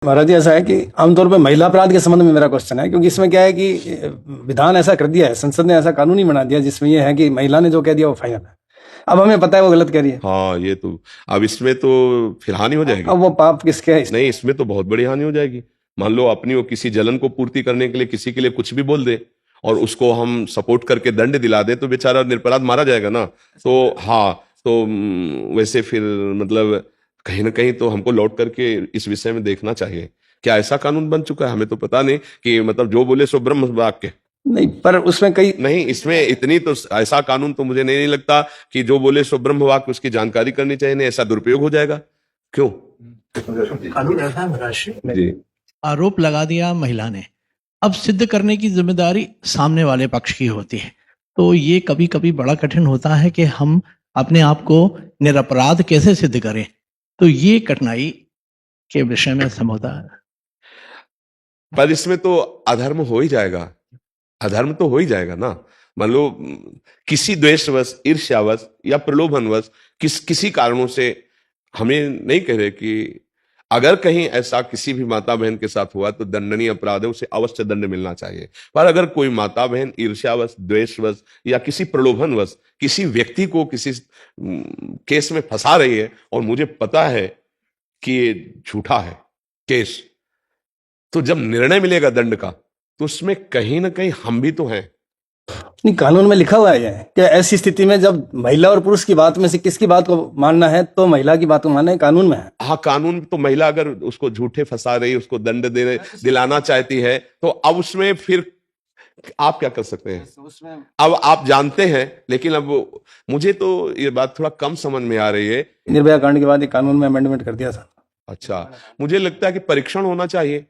महाराज जी, ऐसा है कि आमतौर पर महिला अपराध के संबंध में मेरा क्वेश्चन है, क्योंकि इसमें क्या है कि विधान ऐसा कर दिया है, संसद ने ऐसा कानून ही बना दिया जिसमें यह है कि महिला ने जो कह दिया वो फाइनल है। अब हमें पता है वो गलत कह रही है। हाँ, ये तो अब इसमें तो फिर हानि हो जाएगी। अब वो पाप किसके है? नहीं, इसमें तो बहुत बड़ी हानि हो जाएगी। मान लो अपनी वो किसी जलन को पूर्ति करने के लिए किसी के लिए कुछ भी बोल दे और उसको हम सपोर्ट करके दंड दिला दे तो बेचारा निरपराध मारा जाएगा ना। तो हाँ, तो वैसे फिर मतलब कहीं ना कहीं तो हमको लौट करके इस विषय में देखना चाहिए। क्या ऐसा कानून बन चुका है? हमें तो पता नहीं कि मतलब जो बोले सो ब्रह्म वाक्य। नहीं, पर उसमें कई नहीं, इसमें इतनी तो ऐसा कानून तो मुझे नहीं लगता कि जो बोले सो ब्रह्म वाक्य, उसकी जानकारी करनी चाहिए। नहीं, ऐसा दुरुपयोग हो जाएगा क्यों? कानून ऐसा है महाराष्ट्र जी, आरोप लगा दिया महिला ने, अब सिद्ध करने की जिम्मेदारी सामने वाले पक्ष की होती है। तो ये कभी कभी बड़ा कठिन होता है कि हम अपने आप को निरपराध कैसे सिद्ध करें। तो ये कठिनाई के विषय में समझौता है। पर इसमें तो अधर्म हो ही जाएगा। अधर्म तो हो ही जाएगा ना। मान लो किसी द्वेषवश, ईर्ष्यावश या प्रलोभनवश किसी कारणों से, हमें नहीं कह रहे कि अगर कहीं ऐसा किसी भी माता बहन के साथ हुआ तो दंडनीय अपराध है, उसे अवश्य दंड मिलना चाहिए। पर अगर कोई माता बहन ईर्ष्यावश, द्वेषवश या किसी प्रलोभनवश किसी व्यक्ति को किसी केस में फंसा रही है और मुझे पता है कि ये झूठा है केस, तो जब निर्णय मिलेगा दंड का तो उसमें कहीं ना कहीं हम भी तो हैं। नहीं, कानून में लिखा हुआ है कि ऐसी स्थिति में जब महिला और पुरुष की बात में से किसकी बात को मानना है तो महिला की बात को मानना है, कानून में है। हाँ, कानून तो महिला अगर उसको झूठे फंसा रही, उसको दंड देने दिलाना चाहती है तो अब उसमें फिर आप क्या कर सकते हैं? अब आप जानते हैं, लेकिन अब मुझे तो ये बात थोड़ा कम समझ में आ रही है। निर्भया कांड के बाद ये कानून में अमेंडमेंट कर दिया था। अच्छा, मुझे लगता है कि परीक्षण होना चाहिए,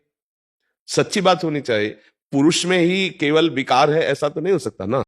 सच्ची बात होनी चाहिए। पुरुष में ही केवल विकार है ऐसा तो नहीं हो सकता ना।